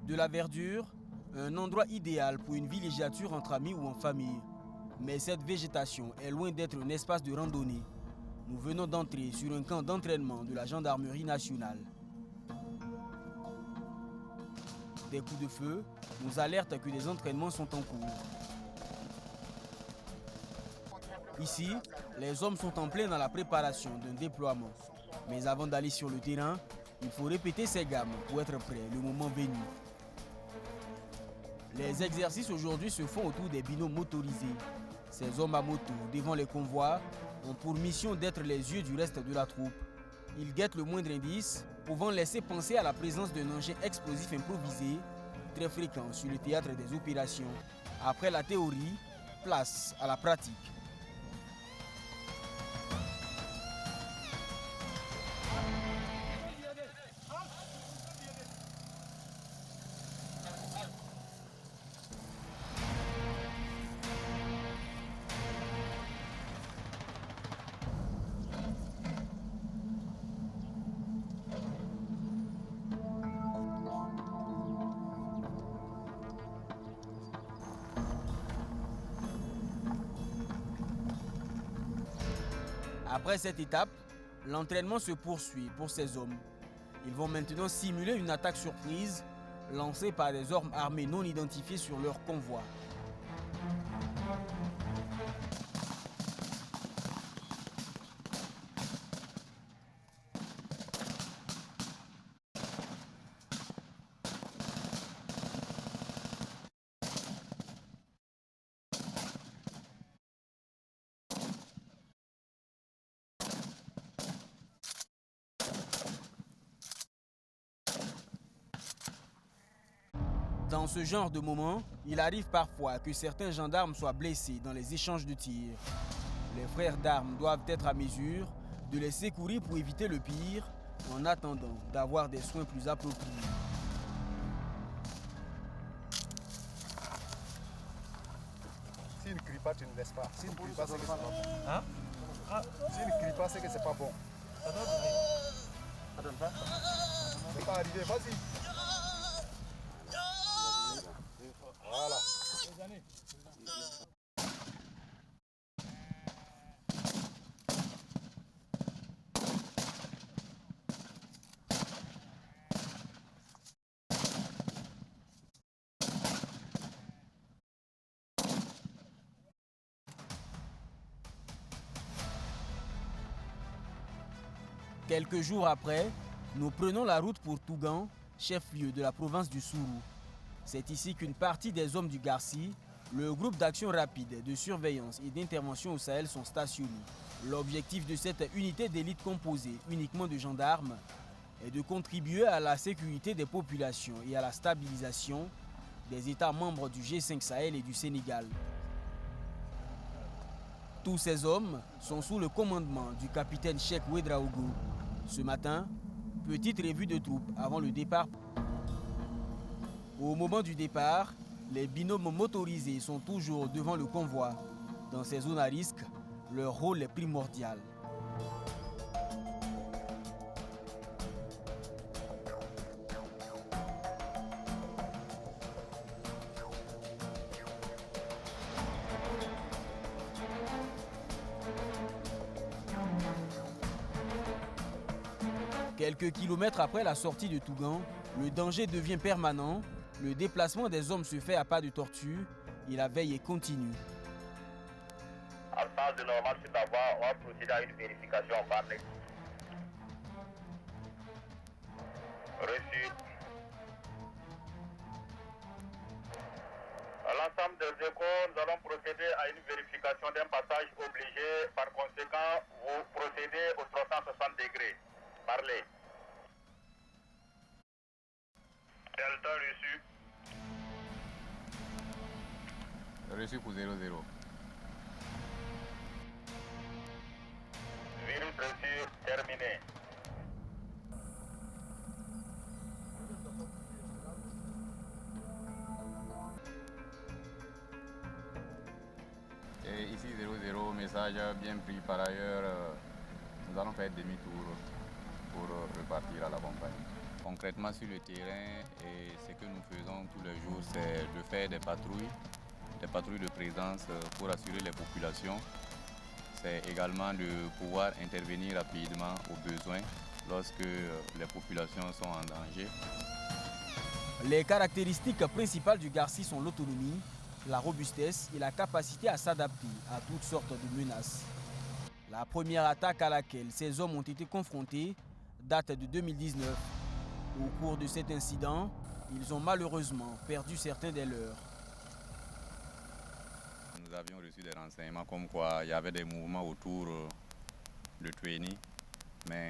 De la verdure, un endroit idéal pour une villégiature entre amis ou en famille. Mais cette végétation est loin d'être un espace de randonnée. Nous venons d'entrer sur un camp d'entraînement de la gendarmerie nationale. Des coups de feu nous alertent que des entraînements sont en cours. Ici, les hommes sont en plein dans la préparation d'un déploiement. Mais avant d'aller sur le terrain, il faut répéter ses gammes pour être prêt le moment venu. Les exercices aujourd'hui se font autour des binômes motorisés. Ces hommes à moto devant les convois ont pour mission d'être les yeux du reste de la troupe. Ils guettent le moindre indice, pouvant laisser penser à la présence d'un engin explosif improvisé, très fréquent sur le théâtre des opérations. Après la théorie, place à la pratique. Après cette étape, l'entraînement se poursuit pour ces hommes. Ils vont maintenant simuler une attaque surprise lancée par des hommes armés non identifiés sur leur convoi. Dans ce genre de moment, il arrive parfois que certains gendarmes soient blessés dans les échanges de tirs. Les frères d'armes doivent être à mesure de les secourir pour éviter le pire, en attendant d'avoir des soins plus appropriés. S'il ne crie pas, tu ne laisses pas. S'il ne crie pas, c'est que c'est pas bon. Hein? S'il ne crie pas, c'est que c'est pas bon. C'est pas arrivé, vas-y. Voilà. Quelques jours après, nous prenons la route pour Tougan, chef-lieu de la province du Sourou. C'est ici qu'une partie des hommes du Garci, le groupe d'action rapide de surveillance et d'intervention au Sahel, sont stationnés. L'objectif de cette unité d'élite composée uniquement de gendarmes est de contribuer à la sécurité des populations et à la stabilisation des États membres du G5 Sahel et du Sénégal. Tous ces hommes sont sous le commandement du capitaine Cheikh Ouedraogo. Ce matin, petite revue de troupes avant le départ. Au moment du départ, les binômes motorisés sont toujours devant le convoi. Dans ces zones à risque, leur rôle est primordial. Quelques kilomètres après la sortie de Tougan, le danger devient permanent, le déplacement des hommes se fait à pas de tortue et la veille est continue. En phase de normal, c'est d'avoir, on va procéder à une vérification par les. Reçu. À l'ensemble des échos, nous allons procéder à une vérification d'un passage obligé. Par conséquent, vous procédez aux 360 degrés. Parlez. Delta reçu. Reçu pour 00. Virus reçu, terminé. Et ici 00, message bien pris par ailleurs. Nous allons faire demi-tour pour repartir à la compagnie. Concrètement sur le terrain, et ce que nous faisons tous les jours, c'est de faire des patrouilles de présence pour assurer les populations. C'est également de pouvoir intervenir rapidement aux besoins lorsque les populations sont en danger. Les caractéristiques principales du Garci sont l'autonomie, la robustesse et la capacité à s'adapter à toutes sortes de menaces. La première attaque à laquelle ces hommes ont été confrontés date de 2019. Au cours de cet incident, ils ont malheureusement perdu certains des leurs. Nous avions reçu des renseignements comme quoi il y avait des mouvements autour de Tueni, mais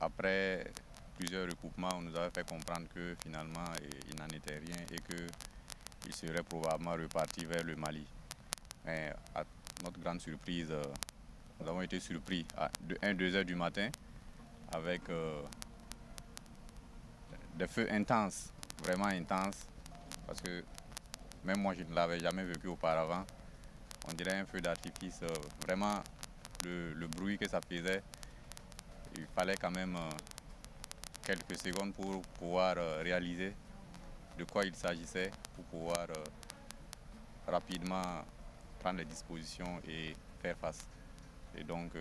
après plusieurs recoupements, on nous avait fait comprendre que finalement il n'en était rien et qu'il serait probablement reparti vers le Mali. Mais à notre grande surprise, nous avons été surpris à 1-2 heures du matin avec des feux intenses, vraiment intenses, parce que même moi je ne l'avais jamais vécu auparavant. On dirait un feu d'artifice, vraiment le bruit que ça faisait, il fallait quand même quelques secondes pour pouvoir réaliser de quoi il s'agissait, pour pouvoir rapidement prendre les dispositions et faire face. Et donc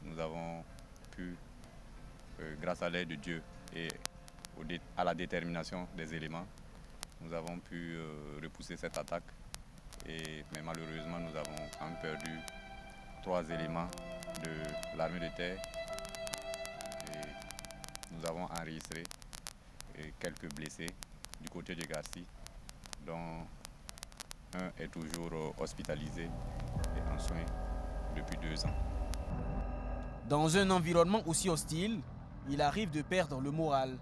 nous avons pu, grâce à l'aide de Dieu et à la détermination des éléments, nous avons pu repousser cette attaque. Mais malheureusement, nous avons quand même perdu 3 éléments de l'armée de terre. Et nous avons enregistré quelques blessés du côté de Garci, dont un est toujours hospitalisé et en soins depuis 2 ans. Dans un environnement aussi hostile, il arrive de perdre le moral.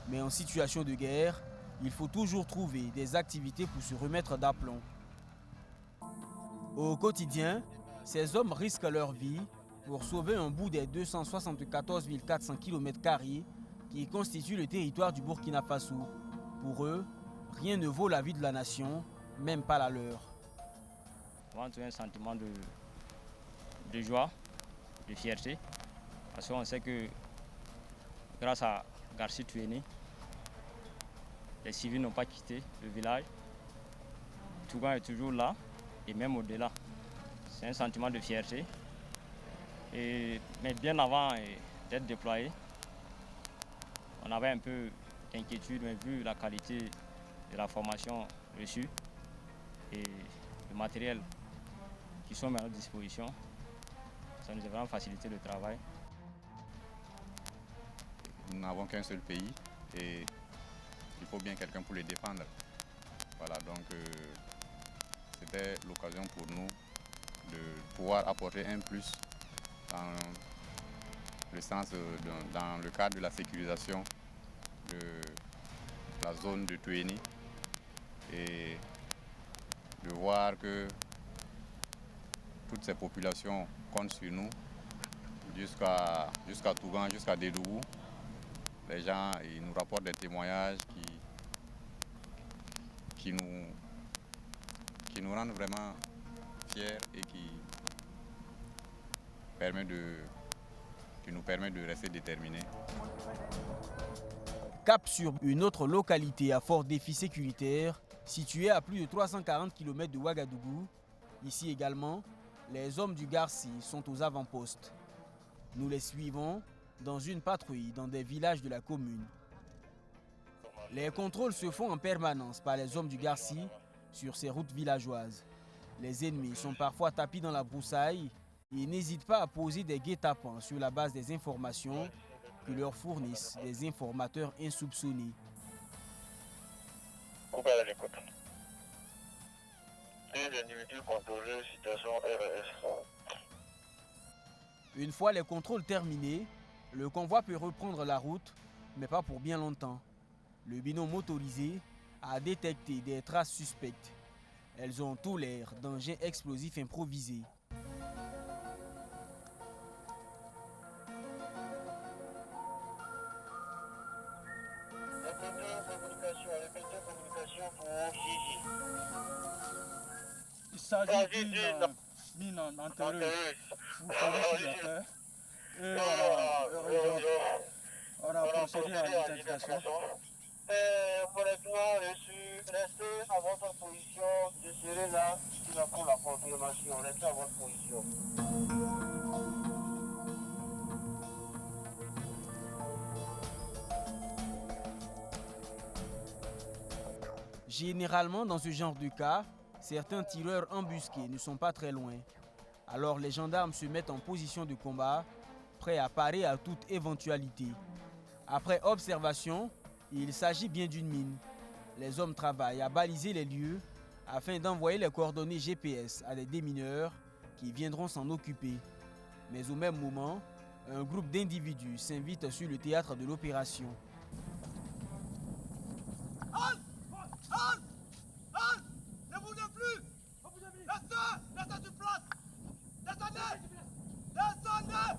Mais en situation de guerre, il faut toujours trouver des activités pour se remettre d'aplomb. Au quotidien, ces hommes risquent leur vie pour sauver un bout des 274 400 km² qui constituent le territoire du Burkina Faso. Pour eux, rien ne vaut la vie de la nation, même pas la leur. On a un sentiment de joie, de fierté, parce qu'on sait que grâce à Garci Tueni, les civils n'ont pas quitté le village. Tougan est toujours là et même au-delà. C'est un sentiment de fierté. Mais bien avant d'être déployé, on avait un peu d'inquiétude, mais vu la qualité de la formation reçue et le matériel qui sont mis à notre disposition, ça nous a vraiment facilité le travail. Nous n'avons qu'un seul pays et il faut bien quelqu'un pour le défendre. Voilà, donc c'était l'occasion pour nous de pouvoir apporter un plus dans le sens, dans le cadre de la sécurisation de la zone de Tueni et de voir que toutes ces populations comptent sur nous jusqu'à Tougan, jusqu'à Dédougou. Les gens ils nous rapportent des témoignages qui nous rendent vraiment fiers et qui nous permettent de rester déterminés. Cap sur une autre localité à fort défi sécuritaire, située à plus de 340 km de Ouagadougou. Ici également, les hommes du Garci sont aux avant-postes. Nous les suivons dans une patrouille dans des villages de la commune. Les contrôles se font en permanence par les hommes du Garci sur ces routes villageoises. Les ennemis sont parfois tapis dans la broussaille et n'hésitent pas à poser des guet-apens sur la base des informations que leur fournissent des informateurs insoupçonnés. Coupez à l'écoute. Des individus contrôlés, situation RS. Une fois les contrôles terminés, le convoi peut reprendre la route, mais pas pour bien longtemps. Le binôme motorisé a détecté des traces suspectes. Elles ont tout l'air d'engins explosifs improvisés. Il s'agit d'une mine enterrée pour faire la terre. Et on a procédé à l'identification Correctement reçu. Restez à votre position. Je serai là pour la confirmation. Restez à votre position. Généralement, dans ce genre de cas, certains tireurs embusqués ne sont pas très loin. Alors les gendarmes se mettent en position de combat, prêts à parer à toute éventualité. Après observation, il s'agit bien d'une mine. Les hommes travaillent à baliser les lieux afin d'envoyer les coordonnées GPS à des démineurs qui viendront s'en occuper. Mais au même moment, un groupe d'individus s'invite sur le théâtre de l'opération. Ne bougez plus! Restez sur place! Descendez! Descendez!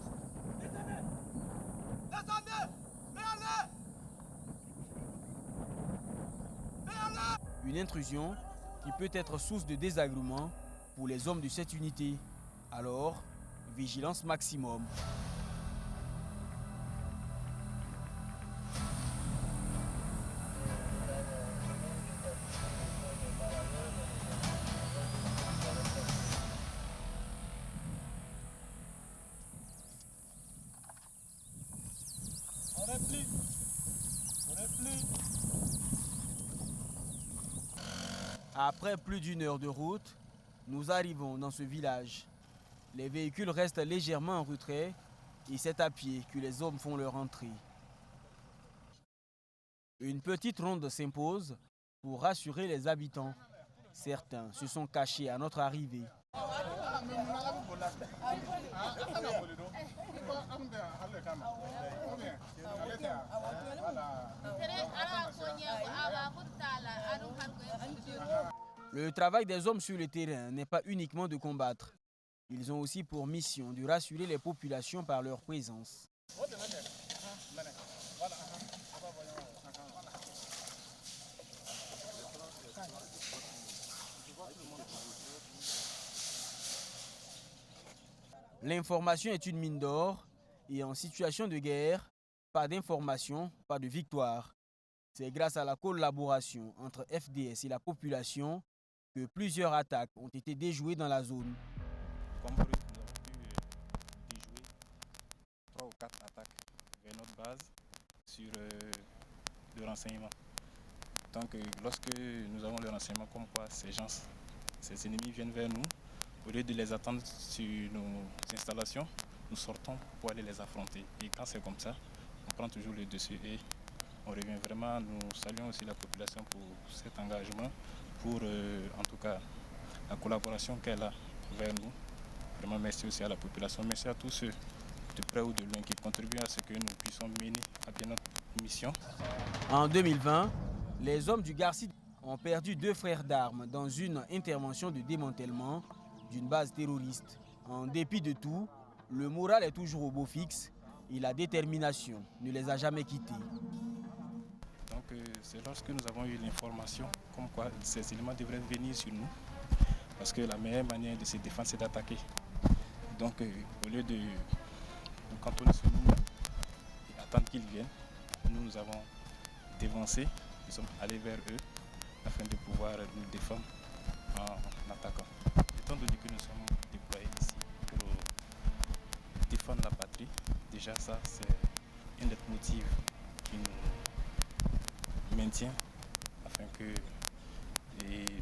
Descendez! Mais allez! Une intrusion qui peut être source de désagrément pour les hommes de cette unité. Alors, vigilance maximum. On replie. On replie. Après plus d'une heure de route, nous arrivons dans ce village. Les véhicules restent légèrement en retrait et c'est à pied que les hommes font leur entrée. Une petite ronde s'impose pour rassurer les habitants. Certains se sont cachés à notre arrivée. Le travail des hommes sur le terrain n'est pas uniquement de combattre. Ils ont aussi pour mission de rassurer les populations par leur présence. L'information est une mine d'or et en situation de guerre, pas d'information, pas de victoire. C'est grâce à la collaboration entre FDS et la population que plusieurs attaques ont été déjouées dans la zone. Comme brut, nous avons pu déjouer 3 ou 4 attaques vers notre base sur le renseignement. Donc lorsque nous avons le renseignement comme quoi ces ennemis viennent vers nous, au lieu de les attendre sur nos installations, nous sortons pour aller les affronter. Et quand c'est comme ça, on prend toujours le dessus et on revient vraiment. Nous saluons aussi la population pour cet engagement, pour en tout cas la collaboration qu'elle a vers nous. Vraiment merci aussi à la population, merci à tous ceux de près ou de loin qui contribuent à ce que nous puissions mener à bien notre mission. En 2020, les hommes du Garci ont perdu 2 frères d'armes dans une intervention de démantèlement d'une base terroriste. En dépit de tout, le moral est toujours au beau fixe et la détermination ne les a jamais quittés. Donc c'est lorsque nous avons eu l'information comme quoi ces éléments devraient venir sur nous, parce que la meilleure manière de se défendre c'est d'attaquer. Donc au lieu de nous cantonner sur nous et attendre qu'ils viennent, nous avons dévancé, nous sommes allés vers eux afin de pouvoir nous défendre en attaquant. Étant donné que nous sommes déployés ici pour défendre la patrie, déjà ça c'est un des motifs qui nous maintient afin que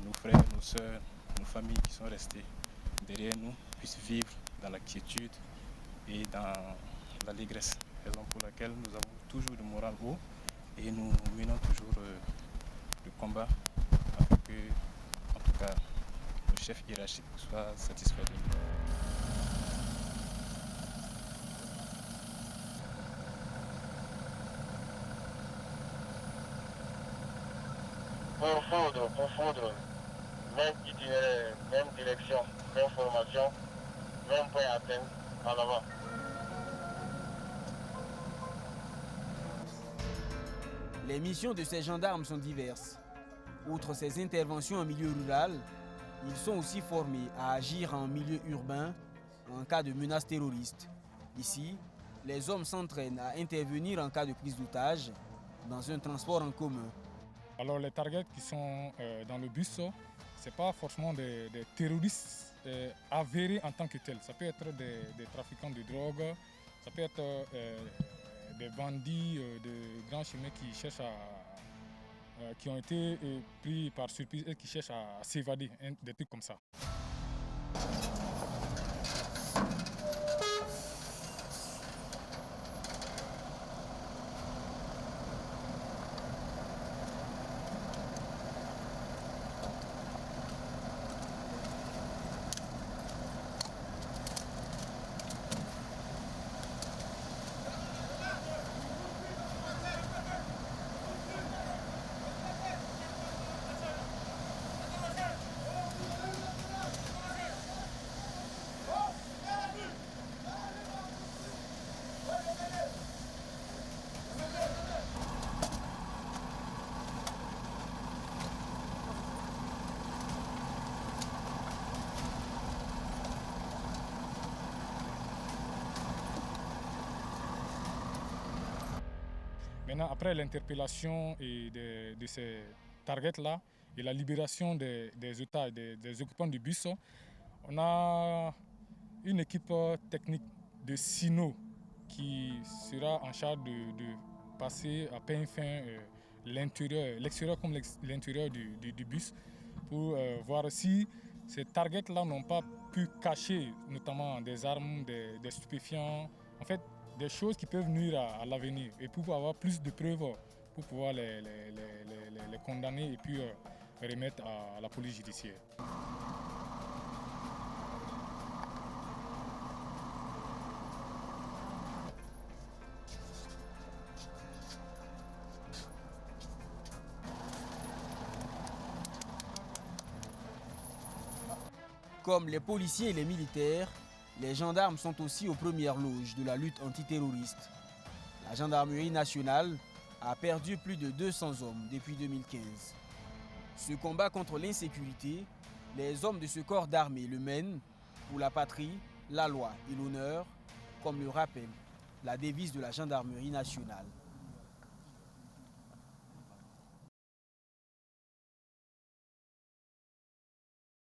nos frères, nos soeurs, nos familles qui sont restées derrière nous puissent vivre dans la quiétude et dans l'allégresse. Raison pour laquelle nous avons toujours le moral haut et nous menons toujours le combat afin que, en tout cas, le chef hiérarchique soit satisfait de nous. Confondre, même itinéraire, même direction, même formation, même point à atteindre, en avant. Les missions de ces gendarmes sont diverses. Outre ces interventions en milieu rural, ils sont aussi formés à agir en milieu urbain en cas de menace terroriste. Ici, les hommes s'entraînent à intervenir en cas de prise d'otage dans un transport en commun. Alors les targets qui sont dans le bus, ce n'est pas forcément des terroristes avérés en tant que tels. Ça peut être des trafiquants de drogue, ça peut être des bandits de grands chemins qui ont été pris par surprise et qui cherchent à s'évader, des trucs comme ça. Maintenant, après l'interpellation de ces targets-là et la libération des otages, des occupants du bus, on a une équipe technique de SINO qui sera en charge de passer à peine fin l'extérieur comme l'intérieur du bus pour voir si ces targets-là n'ont pas pu cacher notamment des armes, des stupéfiants, en fait des choses qui peuvent nuire à l'avenir et pour avoir plus de preuves pour pouvoir les condamner et puis remettre à la police judiciaire. Comme les policiers et les militaires, les gendarmes sont aussi aux premières loges de la lutte antiterroriste. La gendarmerie nationale a perdu plus de 200 hommes depuis 2015. Ce combat contre l'insécurité, les hommes de ce corps d'armée le mènent pour la patrie, la loi et l'honneur, comme le rappelle la devise de la gendarmerie nationale.